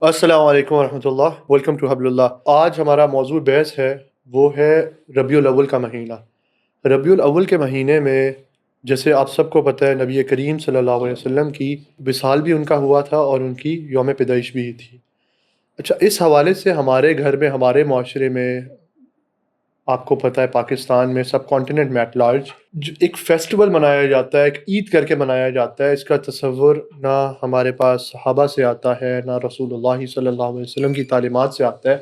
السلام علیکم ورحمۃ اللہ، ویلکم ٹو حبل اللہ۔ آج ہمارا موضوع بحث ہے، وہ ہے ربیع الاول کا مہینہ۔ ربیع الاول کے مہینے میں جیسے آپ سب کو پتہ ہے، نبی کریم صلی اللہ علیہ وسلم کی وصال بھی ان کا ہوا تھا اور ان کی یوم پیدائش بھی تھی۔ اچھا، اس حوالے سے ہمارے گھر میں، ہمارے معاشرے میں، آپ کو پتہ ہے پاکستان میں، سب کانٹیننٹ میں ایٹ لارج ایک فیسٹیول منایا جاتا ہے، ایک عید کر کے منایا جاتا ہے۔ اس کا تصور نہ ہمارے پاس صحابہ سے آتا ہے، نہ رسول اللہ صلی اللہ علیہ وسلم کی تعلیمات سے آتا ہے۔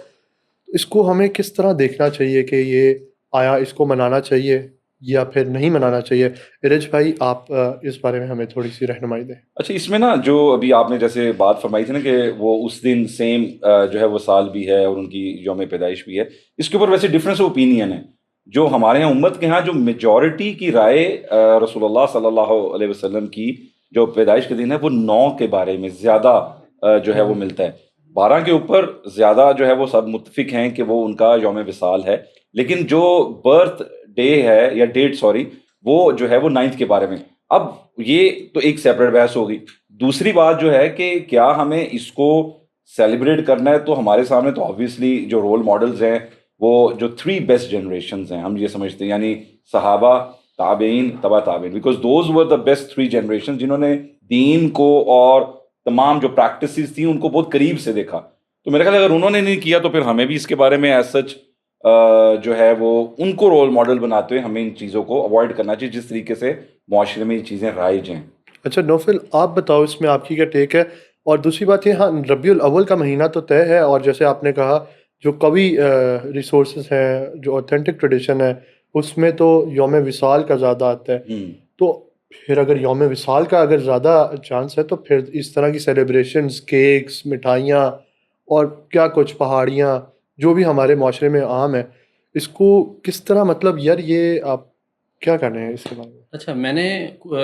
اس کو ہمیں کس طرح دیکھنا چاہیے کہ یہ آیا اس کو منانا چاہیے یا پھر نہیں منانا چاہیے؟ ارج بھائی، آپ اس بارے میں ہمیں تھوڑی سی رہنمائی دیں۔ اچھا، اس میں نا جو ابھی آپ نے جیسے بات فرمائی تھی نا کہ وہ اس دن سیم جو ہے وہ سال بھی ہے اور ان کی یوم پیدائش بھی ہے، اس کے اوپر ویسے ڈفرینس اوپینین ہے۔ جو ہمارے یہاں امت کے ہاں جو میجورٹی کی رائے رسول اللہ صلی اللہ علیہ وسلم کی جو پیدائش کے دن ہے وہ 9 کے بارے میں زیادہ جو ہے وہ ملتا ہے۔ 12 کے اوپر زیادہ جو ہے وہ سب متفق ہیں کہ وہ ان کا یوم وصال ہے، لیکن جو برتھ ڈے ہے یا ڈیٹ سوری وہ جو ہے وہ 9 کے بارے میں۔ اب یہ تو ایک سیپریٹ بحث ہوگی۔ دوسری بات جو ہے کہ کیا ہمیں اس کو سیلیبریٹ کرنا ہے، تو ہمارے سامنے تو آبویسلی جو رول ماڈلز ہیں وہ جو 3 بیسٹ جنریشنز ہیں، ہم یہ سمجھتے ہیں، یعنی صحابہ، تابعین، تبع تابعین، because those were the best 3 generation جنہوں نے دین کو اور تمام جو پریکٹسز تھیں ان کو بہت قریب سے دیکھا۔ تو میرے خیال ہے اگر انہوں نے نہیں کیا تو پھر ہمیں بھی اس کے بارے میں ایز سچ جو ہے وہ ان کو رول ماڈل بناتے ہوئے ہمیں ان چیزوں کو اوائڈ کرنا چاہیے جس طریقے سے معاشرے میں یہ چیزیں رائج ہیں۔ اچھا نوفل، آپ بتاؤ اس میں آپ کی کیا ٹیک ہے؟ اور دوسری بات یہ، ہاں ربیع الاول کا مہینہ تو طے ہے، اور جیسے آپ نے کہا جو قوی ریسورسز ہیں، جو اوتھینٹک ٹریڈیشن ہے، اس میں تو یوم وصال کا زیادہ آتا ہے۔ تو پھر اگر یوم وصال کا اگر زیادہ چانس ہے تو پھر اس طرح کی سیلیبریشنز، کیکس، مٹھائیاں اور کیا کچھ پہاڑیاں جو بھی ہمارے معاشرے میں عام ہے، اس کو کس طرح، مطلب یار یہ آپ کیا کر رہے ہیں اس کے بارے میں؟ اچھا، میں نے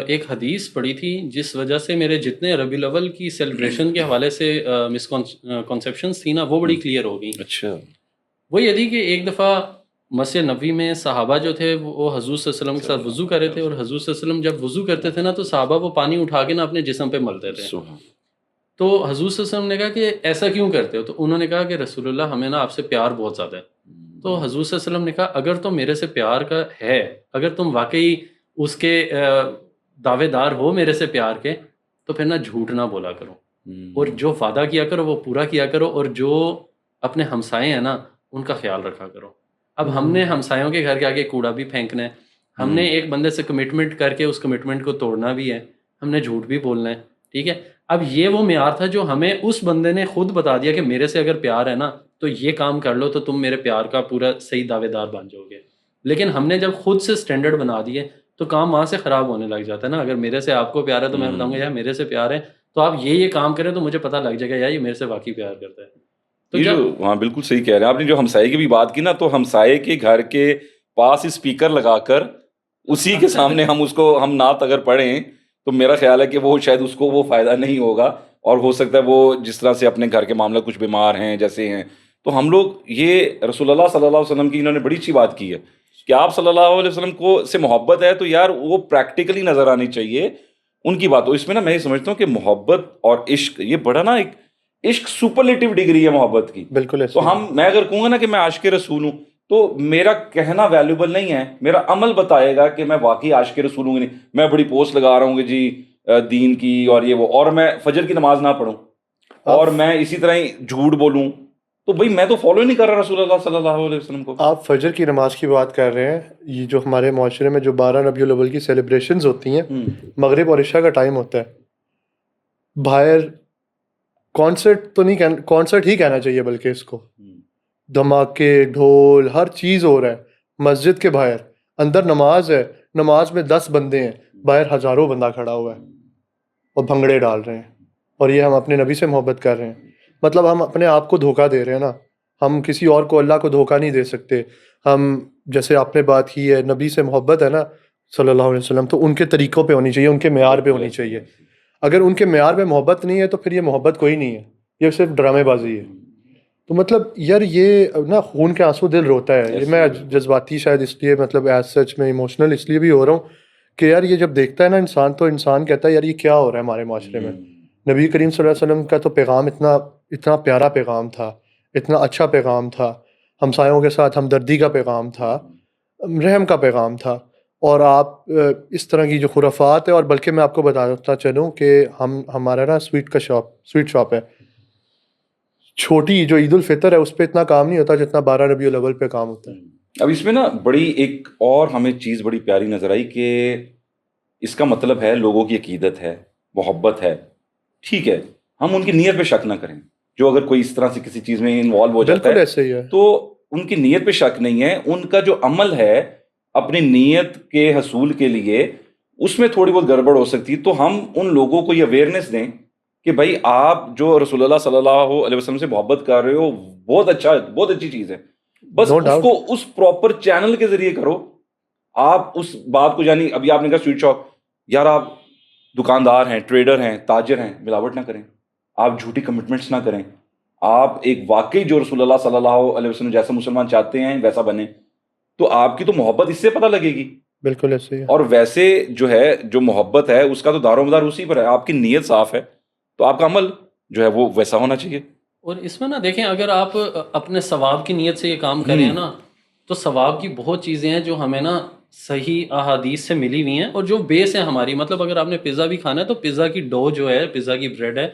ایک حدیث پڑھی تھی جس وجہ سے میرے جتنے ربیع الاول کی سیلیبریشن کے حوالے سے مسکنسیپشنس تھی نا، وہ بڑی کلیئر ہو گئیں۔ اچھا، وہ یہ تھی کہ ایک دفعہ مسجد نبوی میں صحابہ جو تھے وہ حضور صلی اللہ علیہ وسلم کے ساتھ وضو کر رہے تھے، اور حضور صلی اللہ علیہ وسلم جب وضو کرتے تھے نا تو صحابہ وہ پانی اٹھا کے نا اپنے جسم پہ ملتے تھے۔ تو حضور صلی اللہ علیہ وسلم نے کہا کہ ایسا کیوں کرتے ہو؟ تو انہوں نے کہا کہ رسول اللہ، ہمیں نا آپ سے پیار بہت زیادہ ہے۔ تو حضور صلی اللہ علیہ وسلم نے کہا اگر تم میرے سے پیار کا ہے، اگر تم واقعی اس کے دعوے دار ہو میرے سے پیار کے، تو پھر نہ جھوٹ نہ بولا کرو، اور جو وعدہ کیا کرو وہ پورا کیا کرو، اور جو اپنے ہمسائے ہیں نا ان کا خیال رکھا کرو۔ اب ہم نے ہمسایوں کے گھر کے آگے کوڑا بھی پھینکنا ہے، ہم نے ایک بندے سے کمٹمنٹ کر کے اس کمٹمنٹ کو توڑنا بھی ہے، ہم نے جھوٹ بھی بولنا ہے، ٹھیک ہے۔ اب یہ وہ معیار تھا جو ہمیں اس بندے نے خود بتا دیا کہ میرے سے اگر پیار ہے نا تو یہ کام کر لو تو تم میرے پیار کا پورا صحیح دعوے دار بن جاؤ گے۔ لیکن ہم نے جب خود سے سٹینڈرڈ بنا دیے تو کام وہاں سے خراب ہونے لگ جاتا ہے نا۔ اگر میرے سے آپ کو پیار ہے تو میں بتاؤں گا یار میرے سے پیار ہے، تو آپ یہ کام کریں تو مجھے پتہ لگ جائے گا یار یہ میرے سے واقعی پیار کرتا ہے۔ تو یہ جو ہاں بالکل صحیح کہہ رہے ہیں آپ نے، جو ہمسائے کی بھی بات کی نا، تو ہمسائے کے گھر کے پاس اسپیکر لگا کر اسی کے سامنے ہم نعت اگر پڑھیں تو میرا خیال ہے کہ وہ شاید اس کو وہ فائدہ نہیں ہوگا، اور ہو سکتا ہے وہ جس طرح سے اپنے گھر کے معاملہ کچھ بیمار ہیں جیسے ہیں، تو ہم لوگ یہ رسول اللہ صلی اللہ علیہ وسلم کی انہوں نے بڑی اچھی بات کی ہے کہ آپ صلی اللہ علیہ وسلم کو سے محبت ہے تو یار وہ پریکٹیکلی نظر آنی چاہیے ان کی بات۔ اس میں نا میں یہ سمجھتا ہوں کہ محبت اور عشق یہ بڑا نا ایک عشق سپرلیٹو ڈگری ہے محبت کی۔ بالکل تو میں اگر کہوں گا نا کہ میں عاشق رسول ہوں تو میرا کہنا ویلیوبل نہیں ہے، میرا عمل بتائے گا کہ میں واقعی عاشق رسول ہوں کہ نہیں۔ میں بڑی پوسٹ لگا رہا ہوں کہ جی دین کی اور یہ وہ، اور میں فجر کی نماز نہ پڑھوں اور میں اسی طرح ہی جھوٹ بولوں، تو بھائی میں تو فالو ہی نہیں کر رہا رسول اللہ صلی اللہ علیہ وسلم کو۔ آپ فجر کی نماز کی بات کر رہے ہیں، یہ جو ہمارے معاشرے میں جو 12 ربیع الاول کی سیلیبریشنز ہوتی ہیں، مغرب اور عشاء کا ٹائم ہوتا ہے، باہر کانسرٹ تو نہیں، کانسرٹ ہی کہنا چاہیے بلکہ اس کو، دھماکے، ڈھول، ہر چیز ہو رہا ہے مسجد کے باہر۔ اندر نماز ہے، نماز میں 10 بندے ہیں، باہر ہزاروں بندہ کھڑا ہوا ہے اور بھنگڑے ڈال رہے ہیں، اور یہ ہم اپنے نبی سے محبت کر رہے ہیں۔ مطلب ہم اپنے آپ کو دھوکہ دے رہے ہیں نا، ہم کسی اور کو اللہ کو دھوکہ نہیں دے سکتے۔ ہم جیسے آپ نے بات کی ہے، نبی سے محبت ہے نا صلی اللہ علیہ وسلم، تو ان کے طریقوں پہ ہونی چاہیے، ان کے معیار پہ ہونی چاہیے۔ اگر ان کے معیار پہ محبت نہیں ہے تو پھر یہ محبت کوئی نہیں ہے، یہ صرف ڈرامے بازی ہے۔ تو مطلب یار یہ نا خون کے آنسو دل روتا ہے، یہ میں جذباتی شاید اس لیے، مطلب ایز سچ میں ایموشنل اس لیے بھی ہو رہا ہوں کہ یار یہ جب دیکھتا ہے نا انسان، تو انسان کہتا ہے یار یہ کیا ہو رہا ہے ہمارے معاشرے میں۔ نبی کریم صلی اللہ علیہ وسلم کا تو پیغام اتنا اتنا پیارا پیغام تھا، اتنا اچھا پیغام تھا، ہمسایوں کے ساتھ ہمدردی کا پیغام تھا، رحم کا پیغام تھا، اور آپ اس طرح کی جو خرافات ہے، اور بلکہ میں آپ کو بتاتا چلوں کہ ہمارا نا سویٹ شاپ ہے چھوٹی، جو عید الفطر ہے اس پہ اتنا کام نہیں ہوتا جتنا 12 ربیع الاول پہ کام ہوتا ہے. اب اس میں نا بڑی ایک اور ہمیں چیز بڑی پیاری نظر آئی کہ اس کا مطلب ہے لوگوں کی عقیدت ہے، محبت ہے، ٹھیک ہے، ہم ان کی نیت پہ شک نہ کریں. جو اگر کوئی اس طرح سے کسی چیز میں انوالو ہو جاتا بالکل ہے ایسے ہی ہے، تو ان کی نیت پہ شک نہیں ہے، ان کا جو عمل ہے اپنی نیت کے حصول کے لیے اس میں تھوڑی بہت گڑبڑ ہو سکتی ہے. تو ہم ان لوگوں کو یہ اویئرنیس دیں کہ بھائی آپ جو رسول اللہ صلی اللہ علیہ وسلم سے محبت کر رہے ہو بہت اچھی چیز ہے، بس No اس doubt. کو اس پراپر چینل کے ذریعے کرو. آپ اس بات کو یعنی ابھی آپ نے کہا سویٹ شاپ، یار آپ دکاندار ہیں، ٹریڈر ہیں، تاجر ہیں، ملاوٹ نہ کریں، آپ جھوٹی کمٹمنٹس نہ کریں، آپ ایک واقعی جو رسول اللہ صلی اللہ علیہ وسلم جیسا مسلمان چاہتے ہیں ویسا بنیں، تو آپ کی تو محبت اس سے پتہ لگے گی. بالکل ایسے ہی ہے. اور ویسے جو ہے جو محبت ہے اس کا تو دار و مدار اسی پر ہے. آپ کی نیت صاف ہے تو آپ کا عمل جو ہے وہ ویسا ہونا چاہیے. اور اس میں نا دیکھیں، اگر آپ اپنے ثواب کی نیت سے یہ کام کریں نا تو ثواب کی بہت چیزیں ہیں جو ہمیں نا صحیح احادیث سے ملی ہوئی ہیں، اور جو بیس ہے ہماری، مطلب اگر آپ نے پیزا بھی کھانا ہے تو پیزا کی ڈو جو ہے، پیزا کی بریڈ ہے،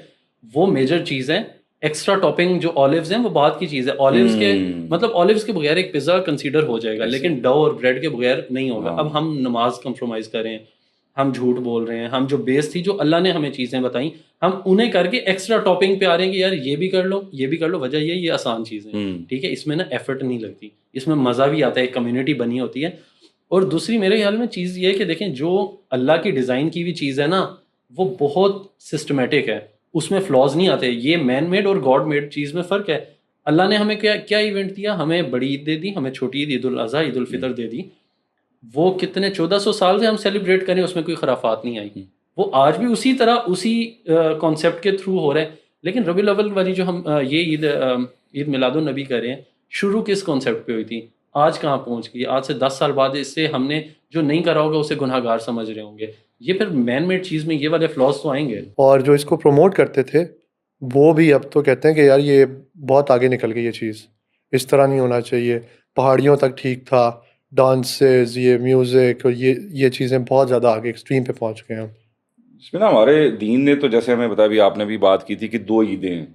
وہ میجر چیز ہے. ایکسٹرا ٹاپنگ جو اولیوز ہیں وہ بعد کی چیز ہے. اولیوز کے مطلب اولیوز کے بغیر ایک پیزا کنسیڈر ہو جائے گا، لیکن ڈو اور بریڈ کے بغیر نہیں ہوگا. اب ہم نماز کمپرومائز کریں، ہم جھوٹ بول رہے ہیں، ہم جو بیس تھی جو اللہ نے ہمیں چیزیں بتائیں ہم انہیں کر کے ایکسٹرا ٹاپنگ پہ آ رہے ہیں کہ یار یہ بھی کر لو، یہ بھی کر لو. وجہ یہ آسان چیزیں، ٹھیک ہے، اس میں نا ایفرٹ نہیں لگتی، اس میں مزہ بھی آتا ہے، ایک کمیونٹی بنی ہوتی ہے. اور دوسری میرے خیال میں چیز یہ ہے کہ دیکھیں جو اللہ کی ڈیزائن کی ہوئی چیز ہے نا وہ بہت سسٹمیٹک ہے، اس میں فلاز نہیں آتے. یہ مین میڈ اور گاڈ میڈ چیز میں فرق ہے. اللہ نے ہمیں کیا ایونٹ دیا؟ ہمیں بڑی عید دے دی، ہمیں چھوٹی عید، عید الاضحیٰ، عید الفطر دے دی. وہ کتنے 1400 سال سے ہم سیلیبریٹ کریں، اس میں کوئی خرافات نہیں آئی. وہ آج بھی اسی طرح اسی کانسیپٹ کے تھرو ہو رہے ہیں. لیکن ربیع الاول والی جو ہم یہ عید میلاد النبی کر رہے ہیں، شروع کس کانسیپٹ پہ ہوئی تھی؟ آج کہاں پہنچ گئی؟ آج سے 10 سال بعد اس سے ہم نے جو نہیں کرا ہوگا اسے گناہ گار سمجھ رہے ہوں گے. یہ پھر مین میڈ چیز میں یہ والے فلاز تو آئیں گے. اور جو اس کو پروموٹ کرتے تھے وہ بھی اب تو کہتے ہیں کہ یار یہ بہت آگے نکل گئی، یہ چیز اس طرح نہیں ہونا چاہیے. پہاڑیوں تک ٹھیک تھا، ڈانسز، یہ میوزک، اور یہ چیزیں بہت زیادہ آگے ایکسٹریم پہ پہنچ گئے ہیں. اس میں نا ہمارے دین نے تو جیسے ہمیں بتایا، بھی آپ نے بھی بات کی تھی کہ 2 عیدیں ہیں،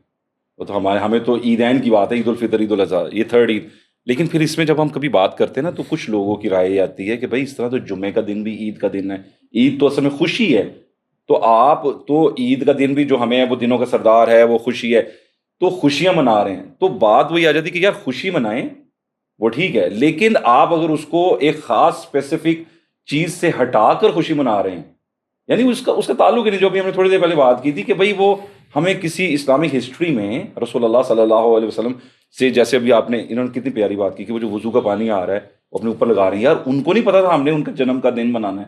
وہ تو ہمیں تو عیدین کی بات ہے، عید الفطر، عید الاضحیٰ، یہ 3rd عید. لیکن پھر اس میں جب ہم کبھی بات کرتے ہیں نا تو کچھ لوگوں کی رائے آتی ہے کہ بھائی اس طرح تو جمعے کا دن بھی عید کا دن ہے، عید تو اصل میں خوشی ہے، تو آپ تو عید کا دن بھی جو ہمیں ہے وہ دنوں کا سردار ہے، وہ خوشی ہے، تو خوشیاں منا رہے ہیں. تو بات وہی آ جاتی کہ یار خوشی منائیں، وہ ٹھیک ہے، لیکن آپ اگر اس کو ایک خاص اسپیسیفک چیز سے ہٹا کر خوشی منا رہے ہیں، یعنی اس کا تعلق ہی نہیں. جو بھی ہم نے تھوڑی دیر پہلے بات کی تھی کہ بھائی وہ ہمیں کسی اسلامک ہسٹری میں رسول اللہ صلی اللہ علیہ وسلم سے، جیسے ابھی آپ نے انہوں نے کتنی پیاری بات کی کہ وہ جو وضو کا پانی آ رہا ہے وہ اپنے اوپر لگا رہے ہیں، یار ان کو نہیں پتا تھا ہم نے ان کا جنم کا دن منانا ہے.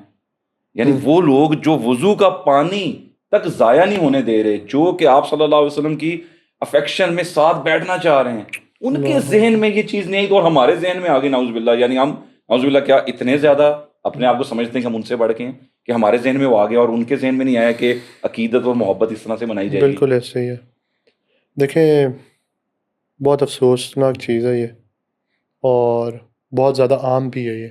یعنی وہ لوگ جو وضو کا پانی تک ضائع نہیں ہونے دے رہے، جو کہ آپ صلی اللہ علیہ وسلم کی افیکشن میں ساتھ بیٹھنا چاہ رہے ہیں، ان کے ذہن میں یہ چیز نہیں آئی، تو اور ہمارے ذہن میں آگے نعوذ باللہ. یعنی ہم نعوذ باللہ کیا اتنے زیادہ اپنے آپ کو سمجھتے ہیں کہ ہم ان سے بڑھ کے ہیں کہ ہمارے ذہن میں وہ آ گیا اور ان کے ذہن میں نہیں آیا کہ عقیدت اور محبت اس طرح سے منائی جائے گی. بالکل ایسے ہی ہے. دیکھیں بہت افسوسناک چیز ہے یہ، اور بہت زیادہ عام بھی ہے یہ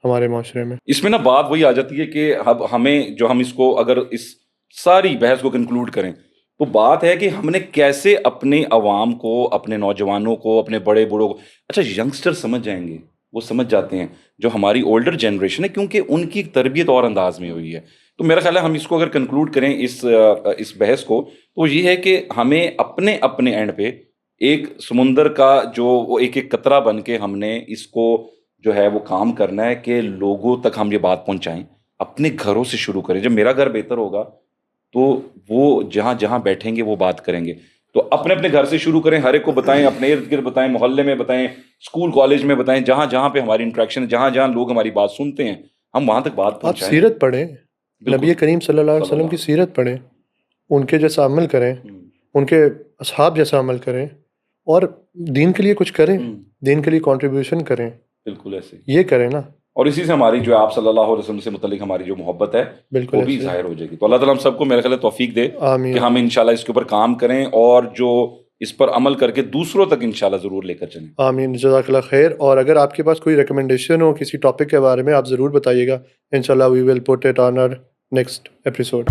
ہمارے معاشرے میں. اس میں نا بات وہی آ جاتی ہے کہ اب ہمیں جو ہم اس کو اگر اس ساری بحث کو کنکلوڈ کریں تو بات ہے کہ ہم نے کیسے اپنے عوام کو، اپنے نوجوانوں کو، اپنے بڑے بوڑھوں کو، اچھا ینگسٹر سمجھ جائیں گے، وہ سمجھ جاتے ہیں جو ہماری اولڈر جنریشن ہے، کیونکہ ان کی تربیت اور انداز میں ہوئی ہے. تو میرا خیال ہے ہم اس کو اگر کنکلوڈ کریں اس بحث کو، تو یہ ہے کہ ہمیں اپنے اینڈ پہ ایک سمندر کا جو وہ ایک قطرہ بن کے ہم نے اس کو جو ہے وہ کام کرنا ہے کہ لوگوں تک ہم یہ بات پہنچائیں. اپنے گھروں سے شروع کریں. جب میرا گھر بہتر ہوگا تو وہ جہاں بیٹھیں گے وہ بات کریں گے. تو اپنے گھر سے شروع کریں، ہر ایک کو بتائیں، اپنے ارد گرد بتائیں، محلے میں بتائیں، اسکول کالج میں بتائیں، جہاں پہ ہماری انٹریکشن، جہاں لوگ ہماری بات سنتے ہیں، ہم وہاں تک بات آپ پہنچائیں. سیرت پڑھیں، نبی کریم صلی اللہ علیہ وسلم کی سیرت پڑھیں، ان کے جیسا عمل کریں، ان کے اصحاب جیسا عمل کریں، اور دین کے لیے کچھ کریں، دین کے لیے کنٹریبیوشن کریں. بالکل ایسے یہ کریں نا، اور اسی سے ہماری جو آپ صلی اللہ علیہ وسلم سے متعلق ہماری جو محبت ہے بالکل وہ بھی ظاہر ہو جائے گی. تو اللہ تعالیٰ ہم سب کو میرے خیال ہے توفیق دے آمین. کہ ہم انشاءاللہ اس کے اوپر کام کریں، اور جو اس پر عمل کر کے دوسروں تک انشاءاللہ ضرور لے کر چلیں. آمین، جزاک اللہ خیر. اور اگر آپ کے پاس کوئی ریکمنڈیشن ہو کسی ٹاپک کے بارے میں آپ ضرور بتائیے گا. انشاءاللہ we will put it on our next episode.